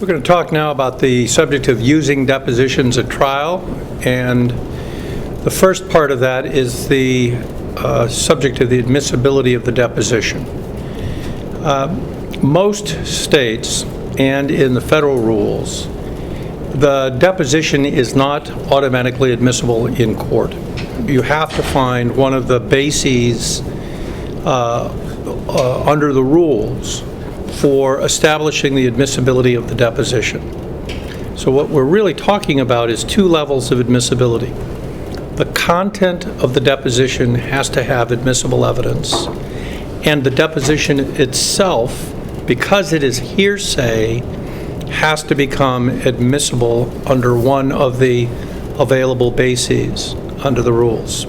We're going to talk now about the subject of using depositions at trial, and the first part of that is the subject of the admissibility of the deposition. Most states and in the federal rules, the deposition is not automatically admissible in court. You have to find one of the bases under the rules for establishing the admissibility of the deposition. So what we're really talking about is two levels of admissibility. The content of the deposition has to have admissible evidence, and the deposition itself, because it is hearsay, has to become admissible under one of the available bases under the rules.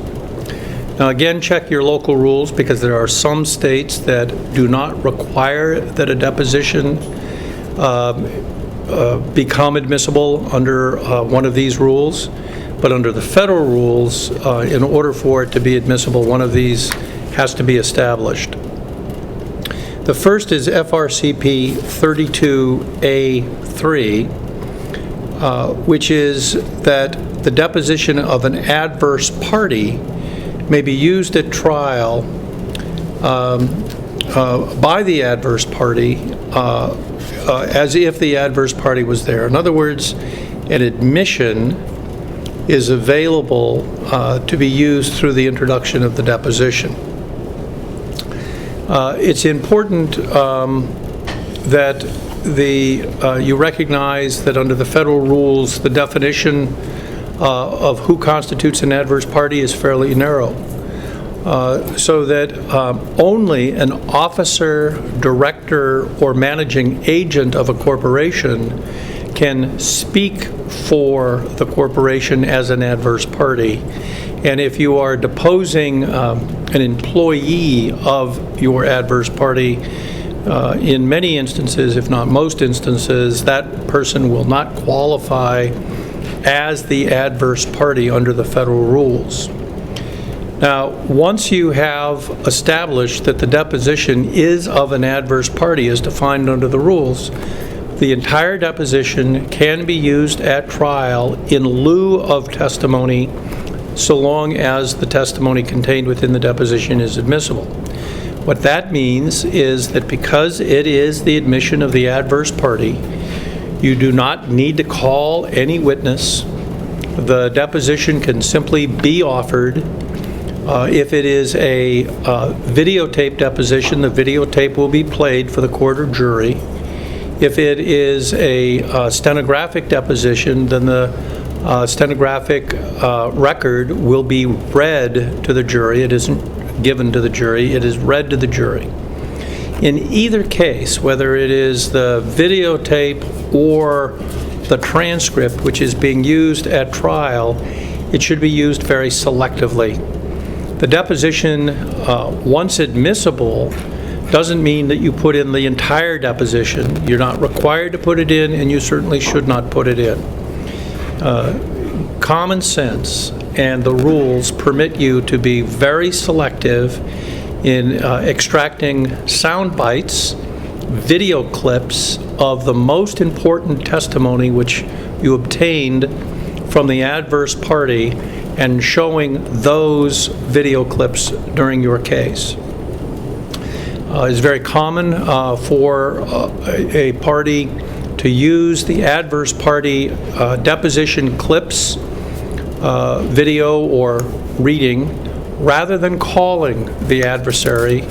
Now again, check your local rules, because there are some states that do not require that a deposition become admissible under one of these rules, but under the federal rules, in order for it to be admissible, one of these has to be established. The first is FRCP 32A3, which is that the deposition of an adverse party may be used at trial by the adverse party as if the adverse party was there. In other words, an admission is available to be used through the introduction of the deposition. It's important that you recognize that under the federal rules, the definition of who constitutes an adverse party is fairly narrow, so that only an officer, director, or managing agent of a corporation can speak for the corporation as an adverse party. And if you are deposing an employee of your adverse party, in many instances, if not most instances, that person will not qualify as the adverse party under the federal rules. Now, once you have established that the deposition is of an adverse party as defined under the rules, the entire deposition can be used at trial in lieu of testimony, so long as the testimony contained within the deposition is admissible. What that means is that because it is the admission of the adverse party, you do not need to call any witness. The deposition can simply be offered. If it is a videotape deposition, the videotape will be played for the court or jury. If it is a stenographic deposition, then the stenographic record will be read to the jury. It isn't given to the jury, it is read to the jury. In either case, whether it is the videotape or the transcript which is being used at trial, it should be used very selectively. The deposition, once admissible, doesn't mean that you put in the entire deposition. You're not required to put it in, and you certainly should not put it in. Common sense and the rules permit you to be very selective in extracting sound bites, video clips of the most important testimony which you obtained from the adverse party and showing those video clips during your case. It's very common for a party to use the adverse party deposition clips, video or reading, rather than calling the adversary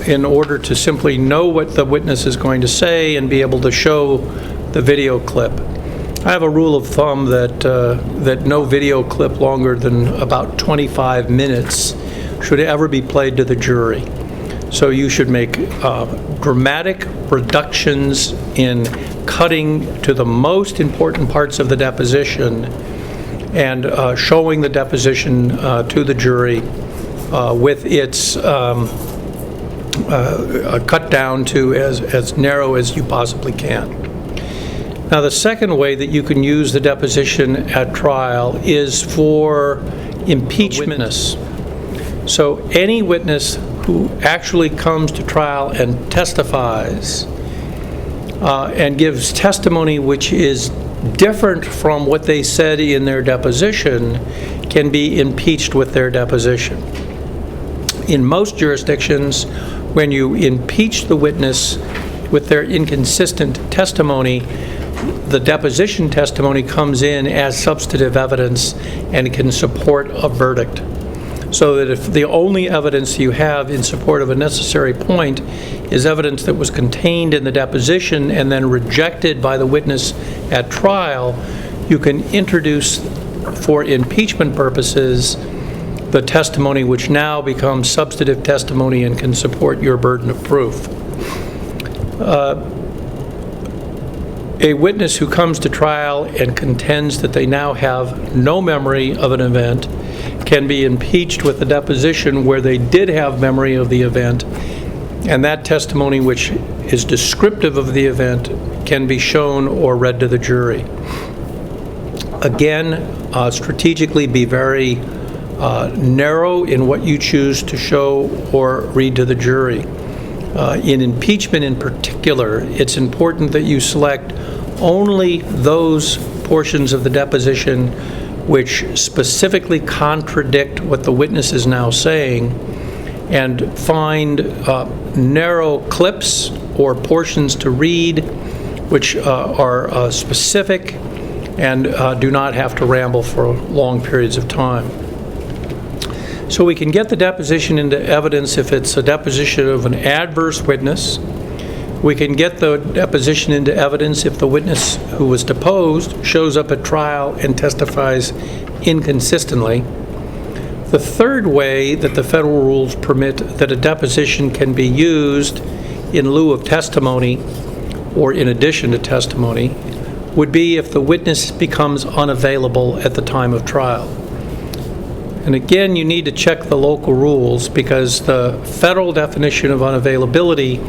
in order to simply know what the witness is going to say and be able to show the video clip. I have a rule of thumb that no video clip longer than about 25 minutes should ever be played to the jury. So you should make dramatic reductions in cutting to the most important parts of the deposition and showing the deposition to the jury with its cut down to as narrow as you possibly can. Now, the second way that you can use the deposition at trial is for impeachment. So any witness who actually comes to trial and testifies and gives testimony which is different from what they said in their deposition can be impeached with their deposition. In most jurisdictions, when you impeach the witness with their inconsistent testimony, the deposition testimony comes in as substantive evidence and can support a verdict. So that if the only evidence you have in support of a necessary point is evidence that was contained in the deposition and then rejected by the witness at trial, you can introduce for impeachment purposes the testimony which now becomes substantive testimony and can support your burden of proof. A witness who comes to trial and contends that they now have no memory of an event can be impeached with a deposition where they did have memory of the event, and that testimony which is descriptive of the event can be shown or read to the jury. Again, strategically be very narrow in what you choose to show or read to the jury. In impeachment in particular, it's important that you select only those portions of the deposition which specifically contradict what the witness is now saying, and find narrow clips or portions to read which are specific and do not have to ramble for long periods of time. So we can get the deposition into evidence if it's a deposition of an adverse witness. We can get the deposition into evidence if the witness who was deposed shows up at trial and testifies inconsistently. The third way that the federal rules permit that a deposition can be used in lieu of testimony or in addition to testimony would be if the witness becomes unavailable at the time of trial. And again, you need to check the local rules because the federal definition of unavailability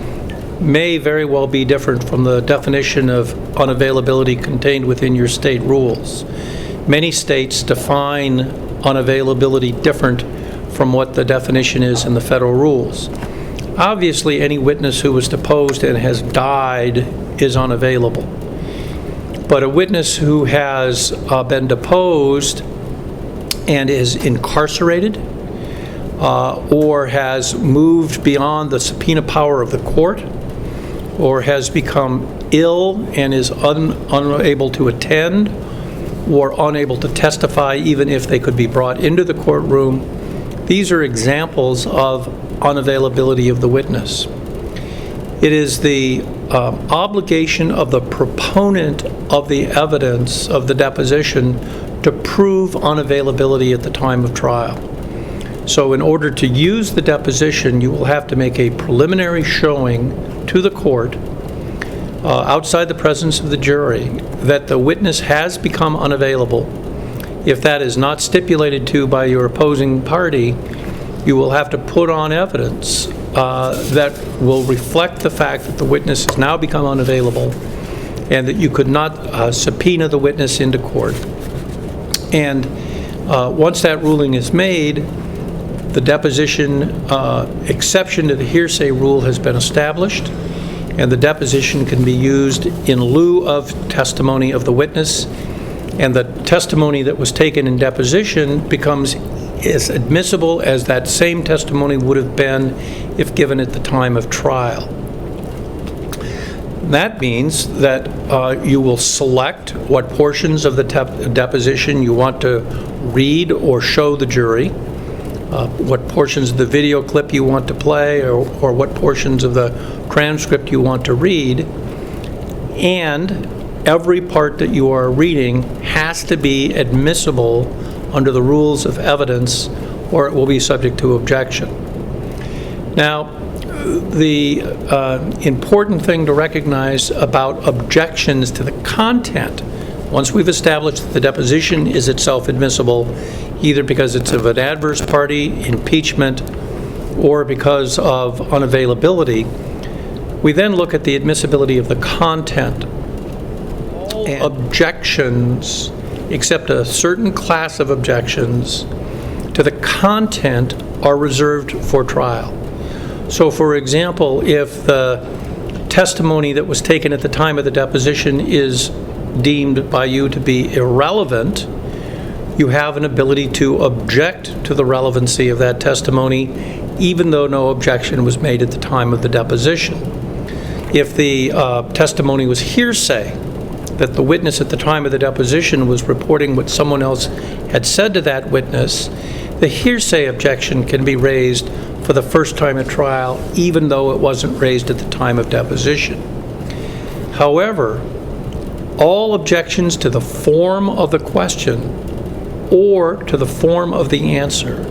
may very well be different from the definition of unavailability contained within your state rules. Many states define unavailability different from what the definition is in the federal rules. Obviously, any witness who was deposed and has died is unavailable. But a witness who has been deposed and is incarcerated or has moved beyond the subpoena power of the court or has become ill and is unable to attend or unable to testify even if they could be brought into the courtroom, these are examples of unavailability of the witness. It is the obligation of the proponent of the evidence of the deposition to prove unavailability at the time of trial. So in order to use the deposition, you will have to make a preliminary showing to the court outside the presence of the jury that the witness has become unavailable. If that is not stipulated to by your opposing party, you will have to put on evidence that will reflect the fact that the witness has now become unavailable and that you could not subpoena the witness into court. And once that ruling is made, the deposition exception to the hearsay rule has been established, and the deposition can be used in lieu of testimony of the witness, and the testimony that was taken in deposition becomes as admissible as that same testimony would have been if given at the time of trial. That means that you will select what portions of the deposition you want to read or show the jury, what portions of the video clip you want to play, or what portions of the transcript you want to read, and every part that you are reading has to be admissible under the rules of evidence, or it will be subject to objection. Now, the important thing to recognize about objections to the content, once we've established that the deposition is itself admissible, either because it's of an adverse party, impeachment, or because of unavailability, we then look at the admissibility of the content. All objections, except a certain class of objections to the content, are reserved for trial. So, for example, if the testimony that was taken at the time of the deposition is deemed by you to be irrelevant, you have an ability to object to the relevancy of that testimony, even though no objection was made at the time of the deposition. If the testimony was hearsay, that the witness at the time of the deposition was reporting what someone else had said to that witness, the hearsay objection can be raised for the first time at trial, even though it wasn't raised at the time of deposition. However, all objections to the form of the question or to the form of the answer,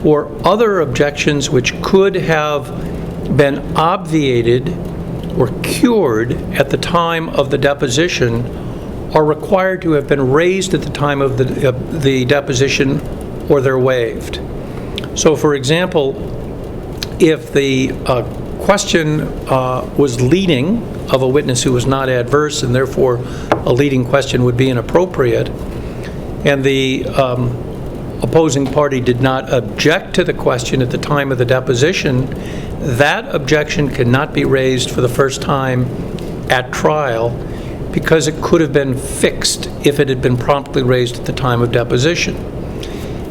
or other objections which could have been obviated or cured at the time of the deposition, are required to have been raised at the time of the deposition, or they're waived. So, for example, if the question was leading of a witness who was not adverse, and therefore a leading question would be inappropriate, and the opposing party did not object to the question at the time of the deposition, that objection cannot be raised for the first time at trial, because it could have been fixed if it had been promptly raised at the time of deposition.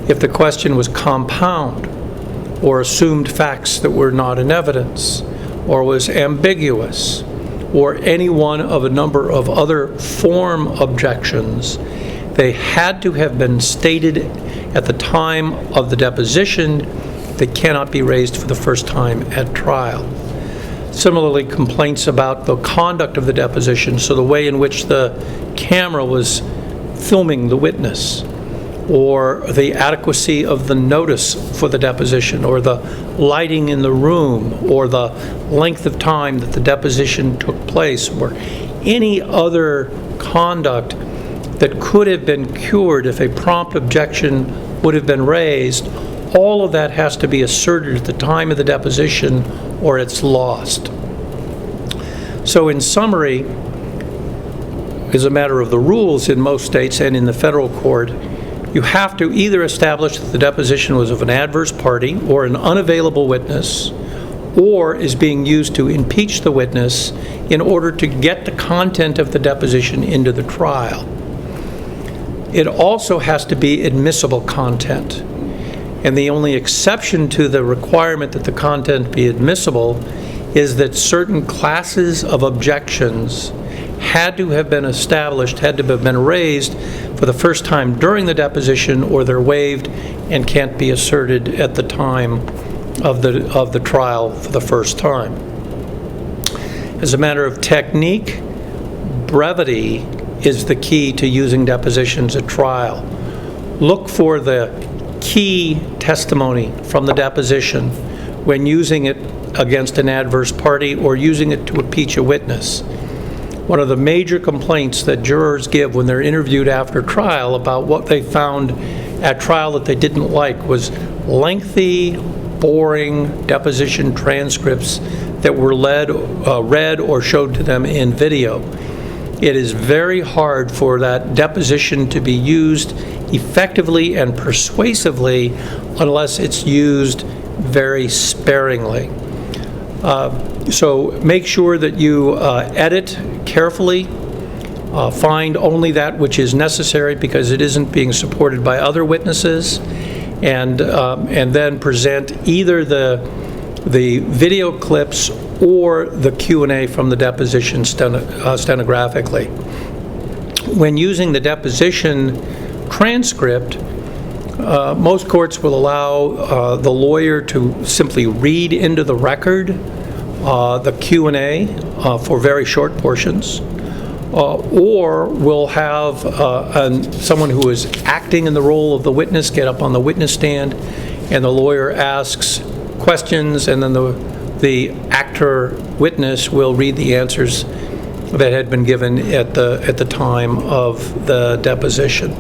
If the question was compound, or assumed facts that were not in evidence, or was ambiguous, or any one of a number of other form objections, they had to have been stated at the time of the deposition. They cannot be raised for the first time at trial. Similarly, complaints about the conduct of the deposition, so the way in which the camera was filming the witness, or the adequacy of the notice for the deposition, or the lighting in the room, or the length of time that the deposition took place, or any other conduct that could have been cured if a prompt objection would have been raised, all of that has to be asserted at the time of the deposition, or it's lost. So in summary, as a matter of the rules in most states and in the federal court, you have to either establish that the deposition was of an adverse party or an unavailable witness, or is being used to impeach the witness in order to get the content of the deposition into the trial. It also has to be admissible content. And the only exception to the requirement that the content be admissible is that certain classes of objections had to have been established, had to have been raised for the first time during the deposition, or they're waived and can't be asserted at the time of the trial for the first time. As a matter of technique, brevity is the key to using depositions at trial. Look for the key testimony from the deposition when using it against an adverse party or using it to impeach a witness. One of the major complaints that jurors give when they're interviewed after trial about what they found at trial that they didn't like was lengthy, boring deposition transcripts that were read or showed to them in video. It is very hard for that deposition to be used effectively and persuasively unless it's used very sparingly. So make sure that you edit carefully, find only that which is necessary because it isn't being supported by other witnesses, and then present either the video clips or the Q&A from the deposition stenographically. When using the deposition transcript, most courts will allow the lawyer to simply read into the record the Q&A for very short portions, or will have someone who is acting in the role of the witness get up on the witness stand, and the lawyer asks questions, and then the actor witness will read the answers that had been given at the time of the deposition.